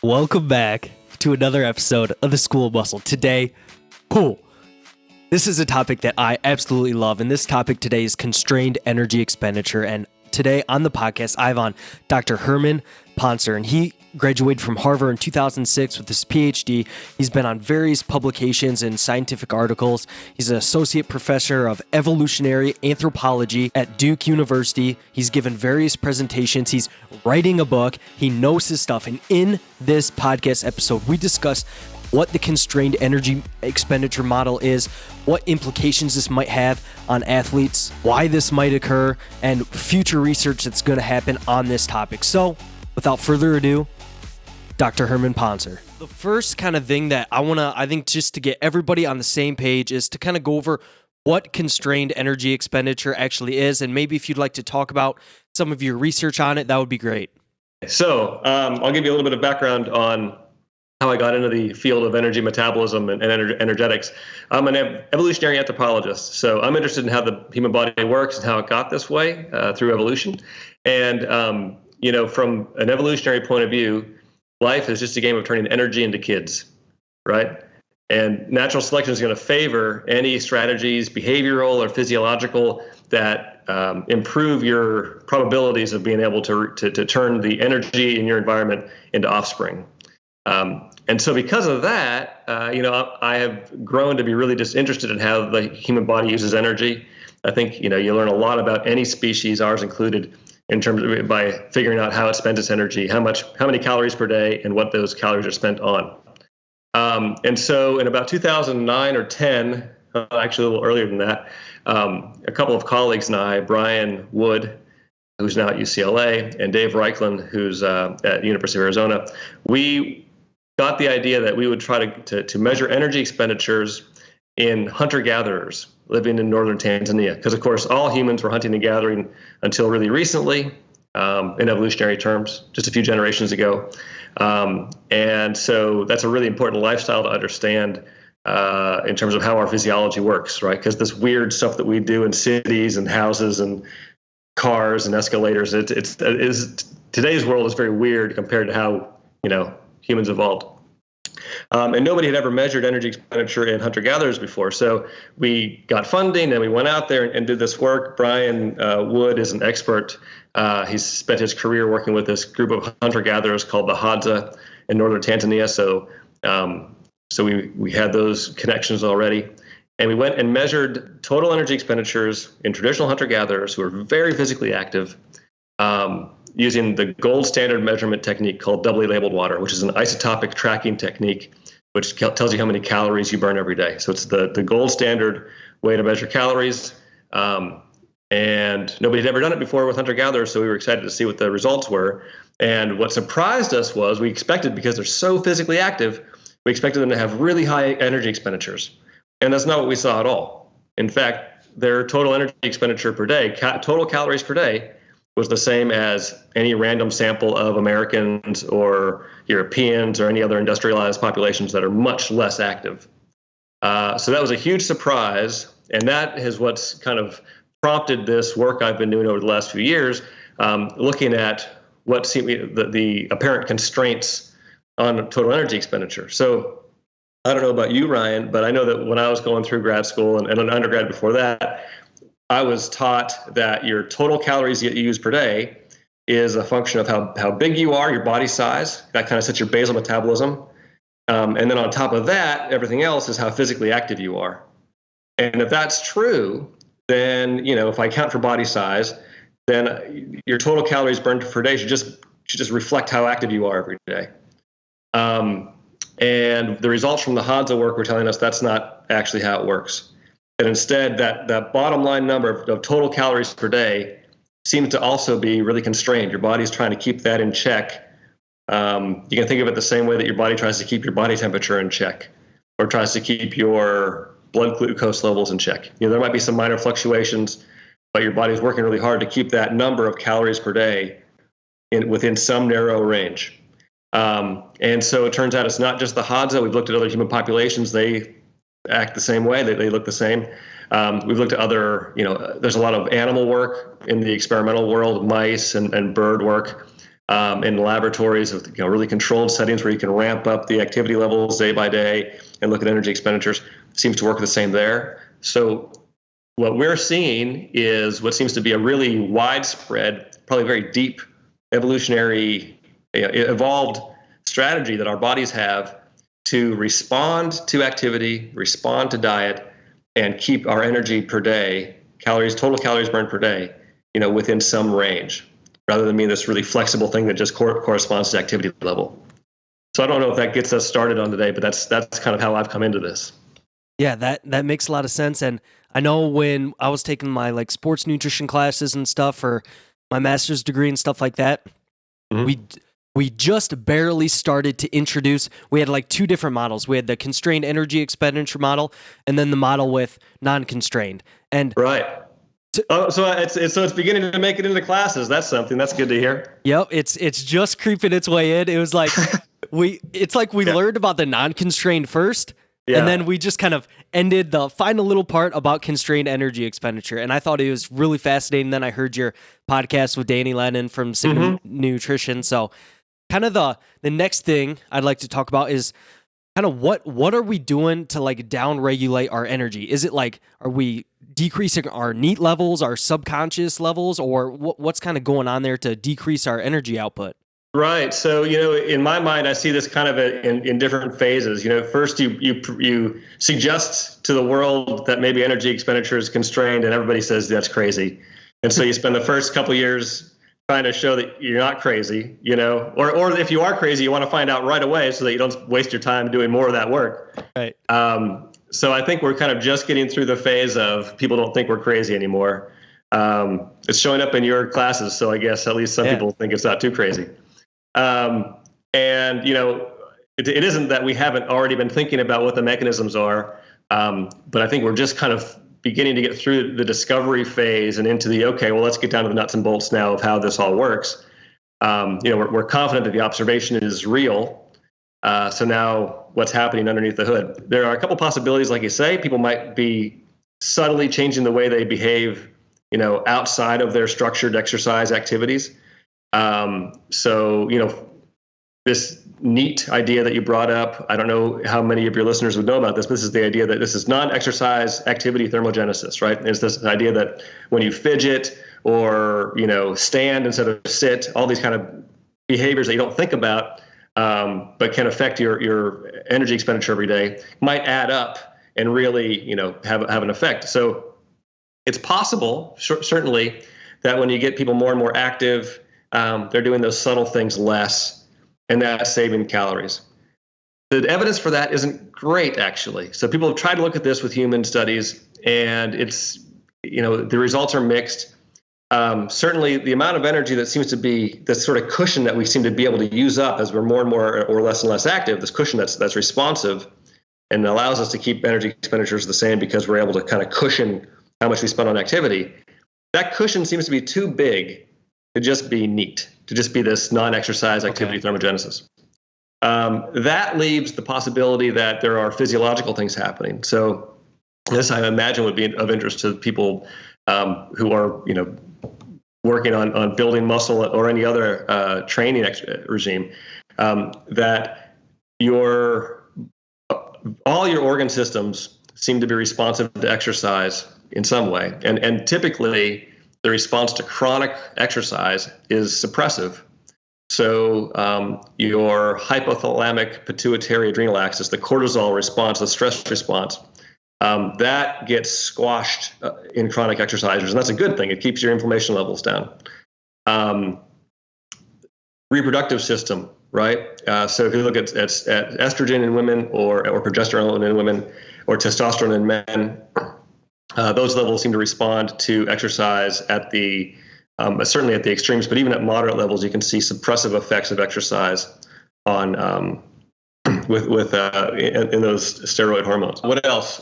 Welcome back to another episode of the School of Muscle. Today, this is a topic that I absolutely love, and this topic today is constrained energy expenditure. And today on the podcast, I have on Dr. Herman Pontzer, and he graduated from Harvard in 2006 with his PhD. He's been on various publications and scientific articles. He's an associate professor of evolutionary anthropology at Duke University. He's given various presentations. He's writing a book. He knows his stuff. And in this podcast episode, we discuss what the constrained energy expenditure model is, what implications this might have on athletes, why this might occur, and future research that's going to happen on this topic. So, without further ado, Dr. Herman Pontzer. The first kind of thing that I think just to get everybody on the same page is to kind of go over what constrained energy expenditure actually is. And maybe if you'd like to talk about some of your research on it, that would be great. So I'll give you a little bit of background on how I got into the field of energy metabolism and energetics. I'm an evolutionary anthropologist, so I'm interested in how the human body works and how it got this way through evolution. And, from an evolutionary point of view, life is just a game of turning energy into kids, right? And natural selection is going to favor any strategies, behavioral or physiological, that improve your probabilities of being able to turn the energy in your environment into offspring. And so because of that, I have grown to be really just interested in how the human body uses energy. I think, you learn a lot about any species, ours included, in terms of by figuring out how it spends its energy, how many calories per day, and what those calories are spent on. And so in about 2009 or 10, actually a little earlier than that, a couple of colleagues and I, Brian Wood, who's now at UCLA, and Dave Reichland, who's at the University of Arizona, we got the idea that we would try to measure energy expenditures in hunter-gatherers living in northern Tanzania. Because, of course, all humans were hunting and gathering until really recently, in evolutionary terms, just a few generations ago. And so that's a really important lifestyle to understand in terms of how our physiology works, right? Because this weird stuff that we do in cities and houses and cars and escalators, today's world is very weird compared to how, humans evolved. And nobody had ever measured energy expenditure in hunter-gatherers before. So we got funding and we went out there and did this work. Brian Wood is an expert. He's spent his career working with this group of hunter-gatherers called the Hadza in northern Tanzania. So we had those connections already. And we went and measured total energy expenditures in traditional hunter-gatherers who are very physically active, using the gold standard measurement technique called doubly labeled water, which is an isotopic tracking technique, which tells you how many calories you burn every day. So it's the gold standard way to measure calories. And nobody had ever done it before with hunter-gatherers, so we were excited to see what the results were. And what surprised us was we expected, because they're so physically active, we expected them to have really high energy expenditures. And that's not what we saw at all. In fact, their total energy expenditure per day, total calories per day, was the same as any random sample of Americans or Europeans or any other industrialized populations that are much less active. So that was a huge surprise, and that is what's kind of prompted this work I've been doing over the last few years, looking at what seem the apparent constraints on total energy expenditure. So I don't know about you, Ryan, but I know that when I was going through grad school and an undergrad before that, I was taught that your total calories you use per day is a function of how big you are, your body size. That kind of sets your basal metabolism. And then on top of that, everything else is how physically active you are. And if that's true, then, if I count for body size, then your total calories burned per day should just reflect how active you are every day. And the results from the Hadza work were telling us that's not actually how it works. And instead, that bottom line number of total calories per day seems to also be really constrained. Your body's trying to keep that in check. You can think of it the same way that your body tries to keep your body temperature in check, or tries to keep your blood glucose levels in check. There might be some minor fluctuations, but your body's working really hard to keep that number of calories per day within some narrow range. And so it turns out it's not just the Hadza. We've looked at other human populations. They act the same way. They look the same. We've looked at other, there's a lot of animal work in the experimental world, mice and bird work. in laboratories with really controlled settings where you can ramp up the activity levels day by day and look at energy expenditures. Seems to work the same there. So what we're seeing is what seems to be a really widespread, probably very deep evolutionary, evolved strategy that our bodies have to respond to activity, respond to diet, and keep our energy per day, total calories burned per day, within some range, rather than being this really flexible thing that just corresponds to activity level. So I don't know if that gets us started on today, but that's kind of how I've come into this. Yeah, that makes a lot of sense. And I know when I was taking my sports nutrition classes and stuff for my master's degree and stuff like that, we just barely started to introduce. We had two different models. We had the constrained energy expenditure model, and then the model with non-constrained. And right. So it's beginning to make it into classes. That's something. That's good to hear. Yep, it's just creeping its way in. It was like we learned about the non-constrained first. Yeah. And then we just kind of ended the final little part about constrained energy expenditure. And I thought it was really fascinating. Then I heard your podcast with Danny Lennon from Sigma Nutrition. So kind of the next thing I'd like to talk about is kind of what are we doing to down regulate our energy? Is it are we decreasing our NEAT levels, our subconscious levels, or what's kind of going on there to decrease our energy output? Right. So, in my mind, I see this kind of in different phases. First you suggest to the world that maybe energy expenditure is constrained, and everybody says that's crazy. And so you spend the first couple of years trying to show that you're not crazy, or if you are crazy, you want to find out right away so that you don't waste your time doing more of that work. Right. So I think we're kind of just getting through the phase of people don't think we're crazy anymore. It's showing up in your classes, so I guess at least some people think it's not too crazy. And it isn't that we haven't already been thinking about what the mechanisms are, but I think we're just kind of beginning to get through the discovery phase and into let's get down to the nuts and bolts now of how this all works. We're confident that the observation is real. So now what's happening underneath the hood? There are a couple possibilities, like you say. People might be subtly changing the way they behave, outside of their structured exercise activities. This NEAT idea that you brought up, I don't know how many of your listeners would know about this, but this is the idea that this is non-exercise activity thermogenesis, right? It's this idea that when you fidget or, stand instead of sit, all these kind of behaviors that you don't think about, but can affect your energy expenditure every day might add up and really, have an effect. So it's possible, certainly, that when you get people more and more active, they're doing those subtle things less, and that's saving calories. The evidence for that isn't great, actually. So people have tried to look at this with human studies, and it's, the results are mixed. Certainly, the amount of energy that seems to be this sort of cushion that we seem to be able to use up as we're more and more or less and less active, this cushion that's responsive and allows us to keep energy expenditures the same because we're able to kind of cushion how much we spend on activity. That cushion seems to be too big to just be NEAT, to just be this non-exercise activity thermogenesis. That leaves the possibility that there are physiological things happening. So this, I imagine, would be of interest to people who are, working on building muscle or any other training regime. That all your organ systems seem to be responsive to exercise in some way, and typically the response to chronic exercise is suppressive. So your hypothalamic pituitary adrenal axis, the cortisol response, the stress response, that gets squashed in chronic exercisers, and that's a good thing. It keeps your inflammation levels down. Reproductive system, right? So if you look at estrogen in women or progesterone in women or testosterone in men, those levels seem to respond to exercise at certainly at the extremes, but even at moderate levels, you can see suppressive effects of exercise on in those steroid hormones. What else?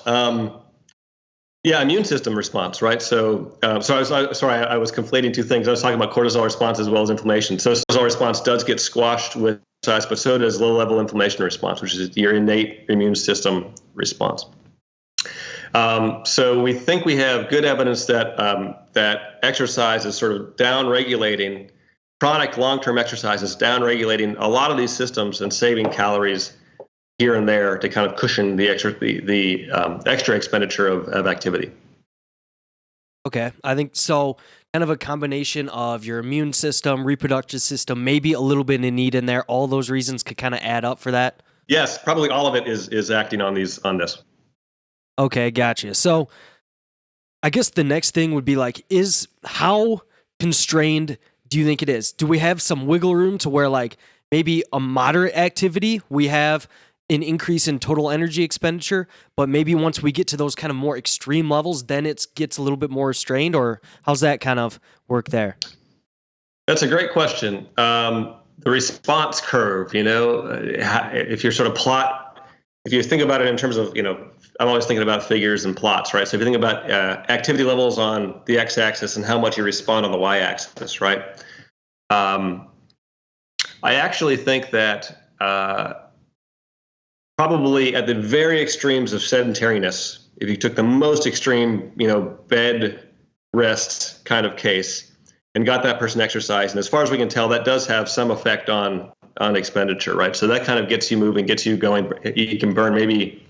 Immune system response, right? So I was conflating two things. I was talking about cortisol response as well as inflammation. So cortisol response does get squashed with exercise, but so does low-level inflammation response, which is your innate immune system response. So we think we have good evidence that that exercise is sort of down-regulating chronic long-term exercise is down-regulating a lot of these systems and saving calories here and there to kind of cushion the extra expenditure of activity. Okay, I think so. Kind of a combination of your immune system, reproductive system, maybe a little bit of need in there. All those reasons could kind of add up for that. Yes, probably all of it is acting on this. Okay, gotcha. So I guess the next thing would be like, is how constrained do you think it is? Do we have some wiggle room to where like maybe a moderate activity, we have an increase in total energy expenditure, but maybe once we get to those kind of more extreme levels, then it gets a little bit more restrained, or how's that kind of work there? That's a great question. The response curve, if you're sort of if you think about it in terms of, I'm always thinking about figures and plots, right? So if you think about activity levels on the x-axis and how much you respond on the y-axis, right? I actually think that probably at the very extremes of sedentariness, if you took the most extreme, bed rest kind of case and got that person exercise, and as far as we can tell, that does have some effect on expenditure, right? So that kind of gets you moving, gets you going. You can burn maybe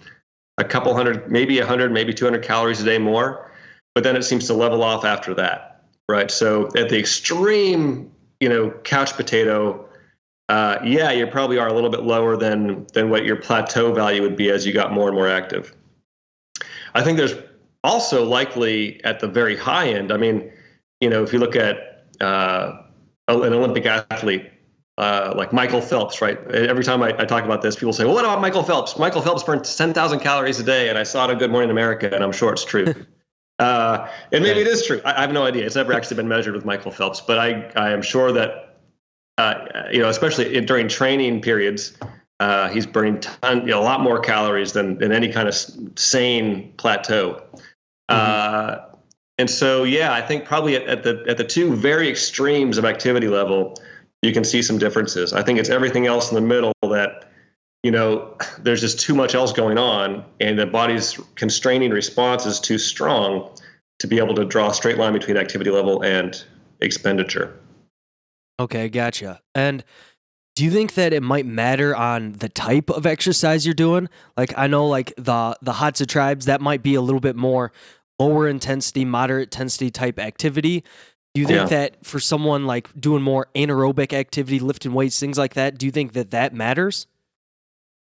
a couple hundred, maybe 100, maybe 200 calories a day more, but then it seems to level off after that, right? So at the extreme, couch potato, you probably are a little bit lower than what your plateau value would be as you got more and more active. I think there's also likely at the very high end. I mean, if you look at an Olympic athlete like Michael Phelps, right? Every time I talk about this, people say, well, what about Michael Phelps? Michael Phelps burned 10,000 calories a day, and I saw it on Good Morning America, and I'm sure it's true. And maybe it is true. I have no idea. It's never actually been measured with Michael Phelps, but I am sure that especially during training periods, he's burning a lot more calories than any kind of sane plateau. And so, I think probably at the two very extremes of activity level, you can see some differences. I think it's everything else in the middle that, there's just too much else going on, and the body's constraining response is too strong to be able to draw a straight line between activity level and expenditure. Okay, gotcha. And do you think that it might matter on the type of exercise you're doing? Like I know like the Hadza tribes, that might be a little bit more lower intensity, moderate intensity type activity. Do you think that for someone like doing more anaerobic activity, lifting weights, things like that, do you think that matters?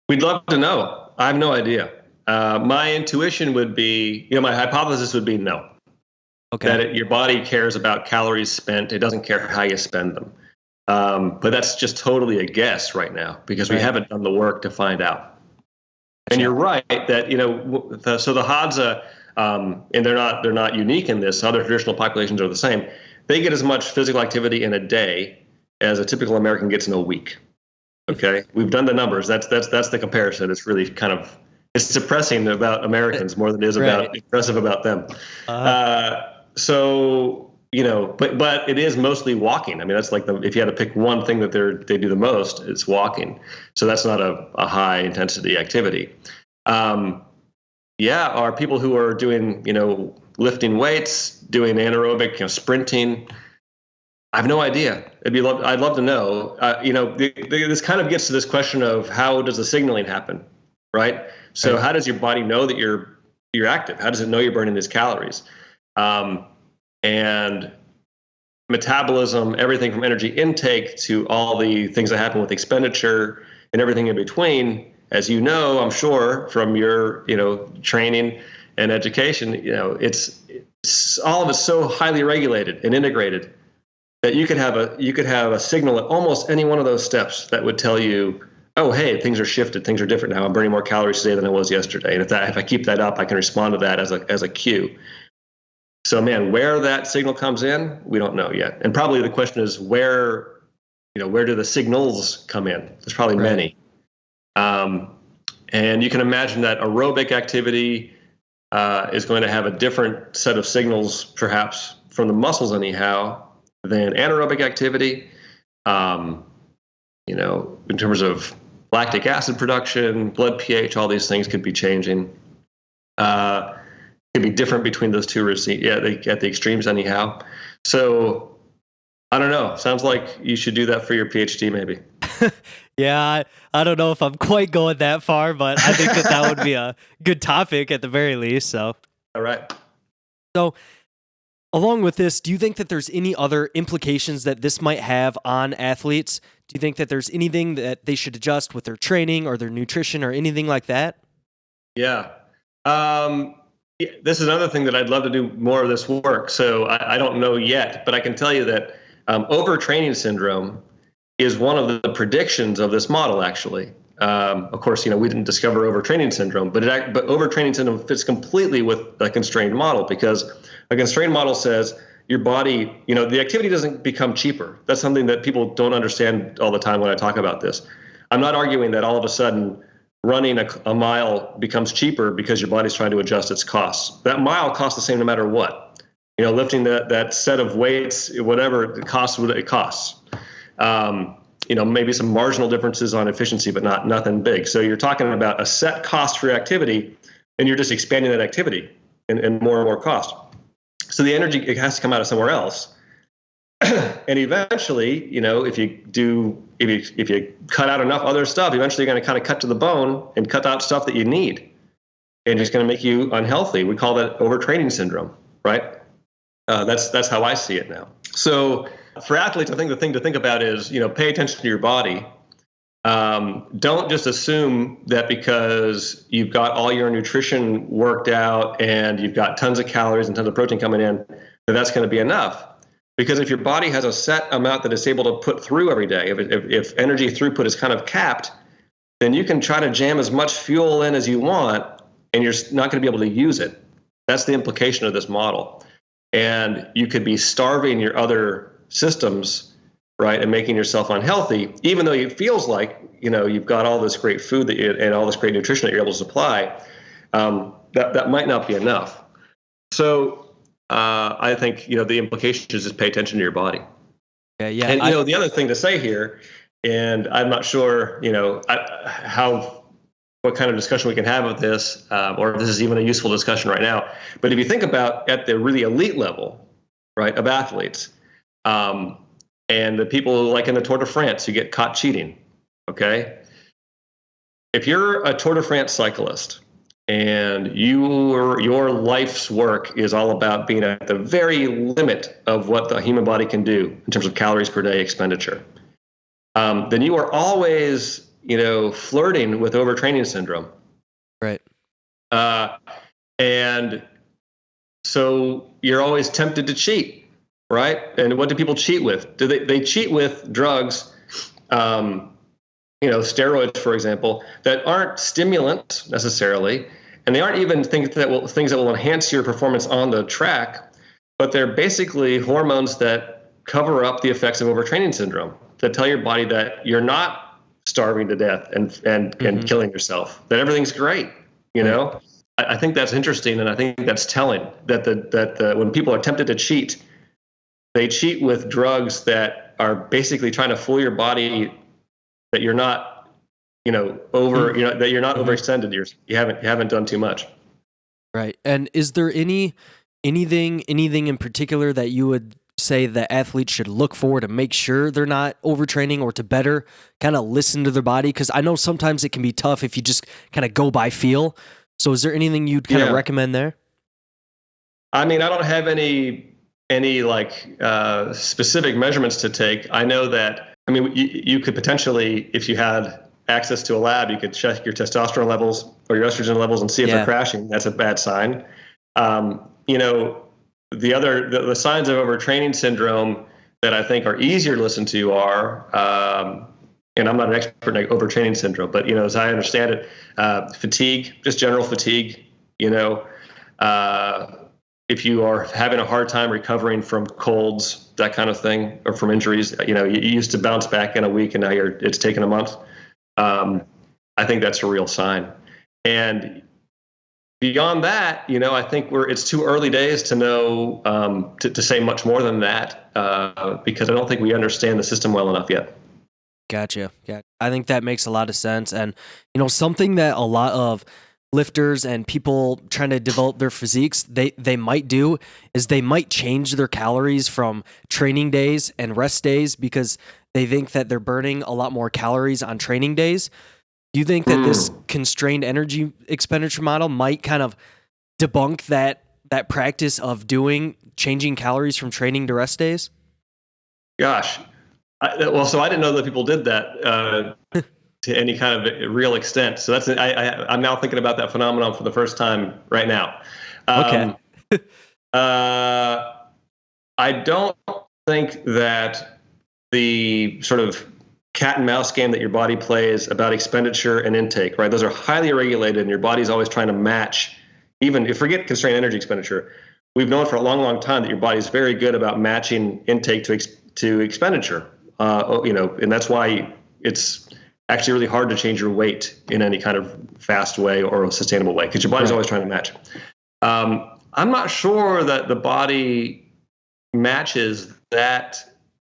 We'd love to know. I have no idea. My intuition would be, my hypothesis would be no. Okay. That your body cares about calories spent. It doesn't care how you spend them. But that's just totally a guess right now because we haven't done the work to find out. And you're right that, so the Hadza, and they're not unique in this. Other traditional populations are the same. They get as much physical activity in a day as a typical American gets in a week. Okay, we've done the numbers. That's the comparison. It's really it's depressing about Americans more than it is about impressive about them. So but it is mostly walking. I mean, that's like if you had to pick one thing that they do the most, it's walking. So that's not a high intensity activity. Are people who are doing lifting weights, doing anaerobic sprinting. I have no idea. I'd love to know. This kind of gets to this question of how does the signaling happen, right? So how does your body know that you're active? How does it know you're burning these calories? And metabolism, everything from energy intake to all the things that happen with expenditure and everything in between, as you know, I'm sure from your training and education, it's all of it's so highly regulated and integrated that you could have a signal at almost any one of those steps that would tell you, oh, hey, things are shifted, things are different now. I'm burning more calories today than I was yesterday, and if I keep that up, I can respond to that as a cue. So, man, where that signal comes in, we don't know yet, and probably the question is where do the signals come in? There's probably many, and you can imagine that aerobic activity is going to have a different set of signals, perhaps from the muscles anyhow, than anaerobic activity, in terms of lactic acid production, blood pH, all these things could be changing. Could be different between those two at the extremes anyhow. So I don't know. Sounds like you should do that for your PhD, maybe. Yeah, I don't know if I'm quite going that far, but I think that would be a good topic at the very least. All right. So along with this, do you think that there's any other implications that this might have on athletes? Do you think that there's anything that they should adjust with their training or their nutrition or anything like that? Yeah. This is another thing that I'd love to do more of this work. So I don't know yet, but I can tell you that overtraining syndrome is one of the predictions of this model, actually. Of course, we didn't discover overtraining syndrome, but overtraining syndrome fits completely with a constrained model, because a constrained model says your body, the activity doesn't become cheaper. That's something that people don't understand all the time when I talk about this. I'm not arguing that all of a sudden running a mile becomes cheaper because your body's trying to adjust its costs. That mile costs the same no matter what. Lifting that set of weights, whatever it costs, what it costs. Maybe some marginal differences on efficiency, but nothing big. So you're talking about a set cost for your activity, and you're just expanding that activity and more cost. So the energy, it has to come out of somewhere else. And eventually, if you cut out enough other stuff, eventually you're going to kind of cut to the bone and cut out stuff that you need, and it's going to make you unhealthy. We call that overtraining syndrome, right? That's how I see it now. So for athletes, I think the thing to think about is, pay attention to your body. Don't just assume that because you've got all your nutrition worked out and you've got tons of calories and tons of protein coming in, that's going to be enough. Because if your body has a set amount that it's able to put through every day, if energy throughput is kind of capped, then you can try to jam as much fuel in as you want, and you're not going to be able to use it. That's the implication of this model. And you could be starving your other systems, right, and making yourself unhealthy, even though it feels like, you've got all this great food and all this great nutrition that you're able to supply. That might not be enough. So I think, the implication is just pay attention to your body. Okay, yeah. And, the other thing to say here, and I'm not sure, what kind of discussion we can have with this, or if this is even a useful discussion right now. But if you think about at the really elite level, right, of athletes, and the people like in the Tour de France who get caught cheating, okay? If you're a Tour de France cyclist and your life's work is all about being at the very limit of what the human body can do in terms of calories per day expenditure, then you are always flirting with overtraining syndrome. Right. And so you're always tempted to cheat, right? And what do people cheat with? They cheat with drugs, steroids, for example, that aren't stimulants necessarily, and they aren't even things that will enhance your performance on the track, but they're basically hormones that cover up the effects of overtraining syndrome, that tell your body that you're not starving to death and killing yourself, that everything's great. I think that's interesting, and I think that's telling that when people are tempted to cheat, they cheat with drugs that are basically trying to fool your body that you're not that you're not overextended, you haven't done too much. Right. And is there anything in particular that you would say that athletes should look for to make sure they're not overtraining, or to better kind of listen to their body? Because I know sometimes it can be tough if you just kind of go by feel. So is there anything you'd kind of recommend there? I mean, I don't have any specific measurements to take. I know that, you could potentially, if you had access to a lab, you could check your testosterone levels or your estrogen levels and see if they're crashing. That's a bad sign. The signs of overtraining syndrome that I think are easier to listen to are, and I'm not an expert in overtraining syndrome, but as I understand it, fatigue, just general fatigue. If you are having a hard time recovering from colds, that kind of thing, or from injuries, you used to bounce back in a week, and now it's taken a month. I think that's a real sign. And beyond that, I think it's too early days to know, to say much more than that, because I don't think we understand the system well enough yet. Gotcha. Yeah, I think that makes a lot of sense. And, something that a lot of lifters and people trying to develop their physiques, they might do is they might change their calories from training days and rest days because they think that they're burning a lot more calories on training days. Do you think that this constrained energy expenditure model might kind of debunk that practice of changing calories from training to rest days? Gosh. So I didn't know that people did that to any kind of real extent. So I'm now thinking about that phenomenon for the first time right now. Okay. I don't think that the sort of cat and mouse game that your body plays about expenditure and intake, right? Those are highly regulated, and your body's always trying to match. Even if forget constrained energy expenditure, we've known for a long, long time that your body's very good about matching intake to expenditure. And that's why it's actually really hard to change your weight in any kind of fast way or a sustainable way because your body's always trying to match. I'm not sure that the body matches that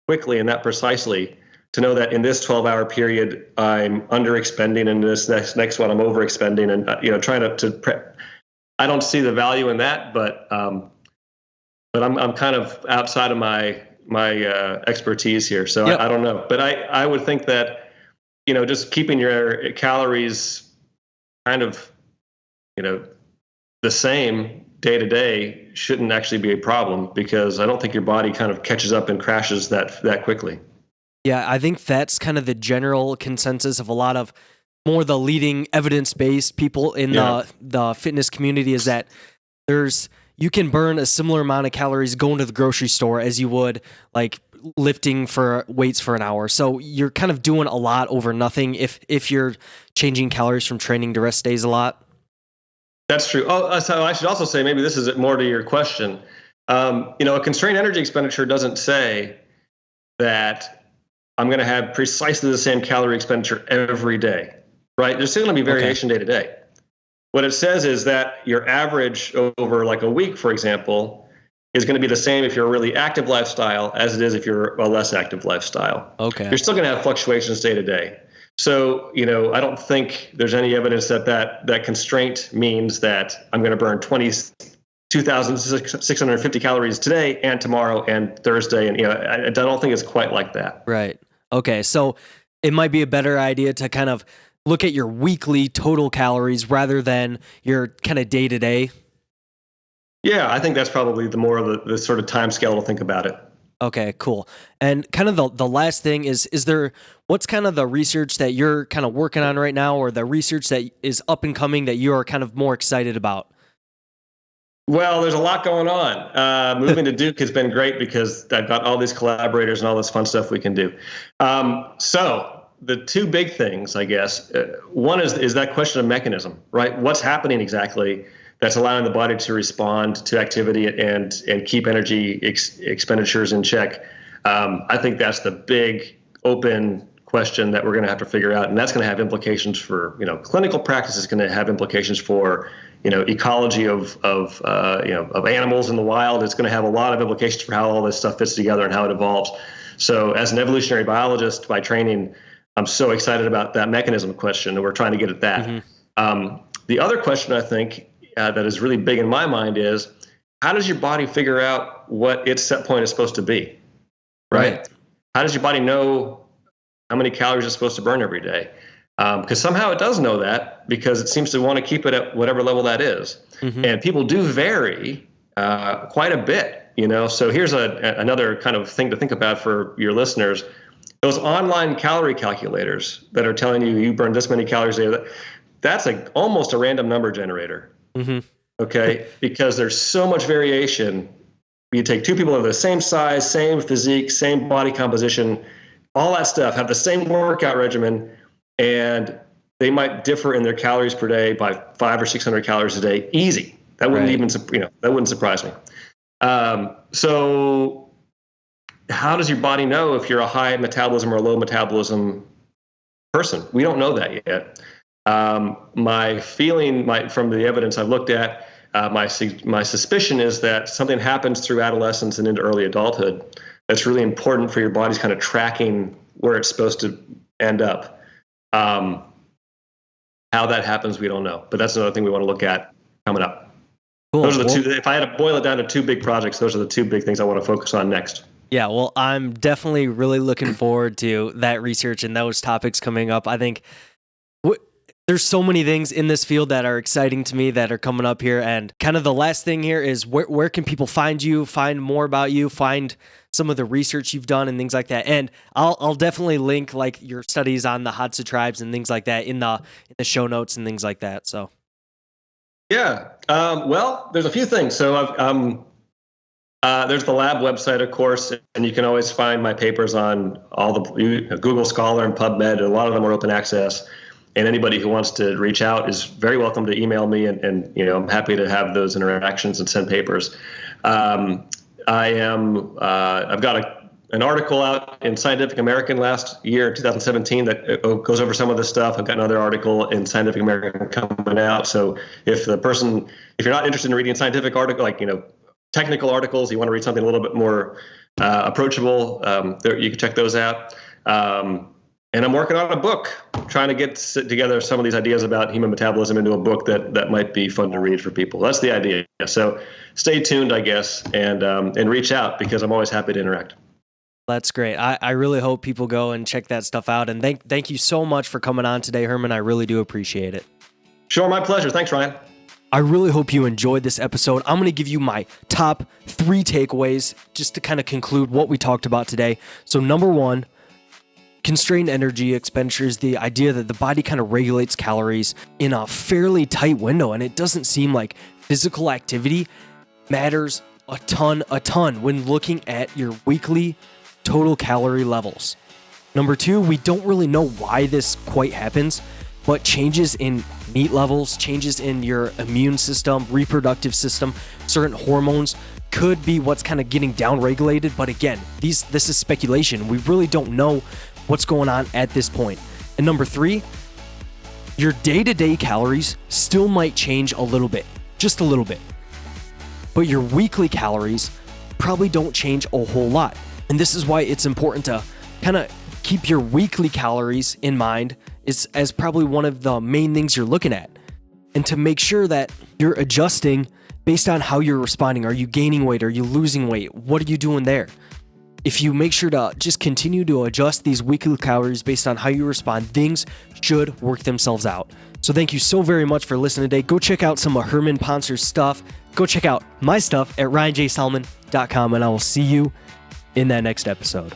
quickly and that precisely to know that in this 12-hour period I'm underexpending, and this next one I'm overexpending, and trying to prep. I don't see the value in that, but I'm kind of outside of my expertise here, so I don't know. But I would think that just keeping your calories kind of the same day to day shouldn't actually be a problem, because I don't think your body kind of catches up and crashes that quickly. Yeah, I think that's kind of the general consensus of a lot of more the leading evidence-based people in the fitness community, is that you can burn a similar amount of calories going to the grocery store as you would like lifting for weights for an hour. So you're kind of doing a lot over nothing if you're changing calories from training to rest days a lot. That's true. Oh, so I should also say, maybe this is more to your question. A constrained energy expenditure doesn't say that I'm going to have precisely the same calorie expenditure every day, right? There's still going to be variation day to day. What it says is that your average over like a week, for example, is going to be the same if you're a really active lifestyle as it is if you're a less active lifestyle. Okay. You're still going to have fluctuations day to day. So, I don't think there's any evidence that constraint means that I'm going to burn 2,650 calories today and tomorrow and Thursday. And, I don't think it's quite like that. Right. Okay. So it might be a better idea to kind of look at your weekly total calories rather than your kind of day to day. Yeah, I think that's probably the more of the sort of time scale to think about it. Okay, cool. And kind of the last thing is what's kind of the research that you're kind of working on right now, or the research that is up and coming that you are kind of more excited about? Well, there's a lot going on. Moving to Duke has been great because I've got all these collaborators and all this fun stuff we can do. So the two big things, I guess, one is that question of mechanism, right? What's happening exactly that's allowing the body to respond to activity and keep energy expenditures in check? I think that's the big open question that we're going to have to figure out, and that's going to have implications for clinical practice. It's going to have implications for ecology of animals in the wild. It's going to have a lot of implications for how all this stuff fits together and how it evolves. So as an evolutionary biologist by training, I'm so excited about that mechanism question, and we're trying to get at that. Mm-hmm. The other question I think that is really big in my mind is, how does your body figure out what its set point is supposed to be, right? How does your body know how many calories it's supposed to burn every day? Because somehow it does know that, because it seems to want to keep it at whatever level that is. Mm-hmm. And people do vary quite a bit, So here's another kind of thing to think about for your listeners. Those online calorie calculators that are telling you burn this many calories a day, that's almost a random number generator. Mm-hmm. Okay, because there's so much variation. You take two people of the same size, same physique, same body composition, all that stuff, have the same workout regimen, and they might differ in their calories per day by 500 or 600 calories a day. Easy. That wouldn't even that wouldn't surprise me. So how does your body know if you're a high metabolism or a low metabolism person? We don't know that yet. My feeling from the evidence I've looked at, my suspicion is that something happens through adolescence and into early adulthood that's really important for your body's kind of tracking where it's supposed to end up. How that happens, we don't know. But that's another thing we want to look at coming up. Cool. Those are the two. If I had to boil it down to two big projects, those are the two big things I want to focus on next. Yeah, well, I'm definitely really looking forward to that research and those topics coming up. I think there's so many things in this field that are exciting to me that are coming up here. And kind of the last thing here is where can people find you, find more about you, find some of the research you've done and things like that. And I'll definitely link like your studies on the Hadza tribes and things like that in the show notes and things like that. So. Yeah. Well, there's a few things. So there's the lab website, of course, and you can always find my papers on all the Google Scholar and PubMed, and a lot of them are open access. And anybody who wants to reach out is very welcome to email me, and I'm happy to have those interactions and send papers. I've got an article out in Scientific American last year, 2017, that goes over some of this stuff. I've got another article in Scientific American coming out. So if you're not interested in reading a scientific article, like, technical articles, you want to read something a little bit more approachable, you can check those out. And I'm working on a book, trying to get together some of these ideas about human metabolism into a book that might be fun to read for people. That's the idea. So stay tuned, I guess, and reach out, because I'm always happy to interact. That's great. I really hope people go and check that stuff out. And thank you so much for coming on today, Herman. I really do appreciate it. Sure, my pleasure. Thanks, Ryan. I really hope you enjoyed this episode. I'm going to give you my top 3 takeaways just to kind of conclude what we talked about today. So number 1, constrained energy expenditure is the idea that the body kind of regulates calories in a fairly tight window, and it doesn't seem like physical activity matters a ton when looking at your weekly total calorie levels. Number 2, we don't really know why this quite happens, but changes in meat levels, changes in your immune system, reproductive system, certain hormones could be what's kind of getting downregulated. But again, this is speculation. We really don't know what's going on at this point. And number 3, your day-to-day calories still might change a little bit, just a little bit. But your weekly calories probably don't change a whole lot. And this is why it's important to kind of keep your weekly calories in mind as probably one of the main things you're looking at. And to make sure that you're adjusting based on how you're responding. Are you gaining weight? Are you losing weight? What are you doing there? If you make sure to just continue to adjust these weekly calories based on how you respond, things should work themselves out. So thank you so very much for listening today. Go check out some of Herman Pontzer's stuff. Go check out my stuff at ryanjsalmon.com, and I will see you in that next episode.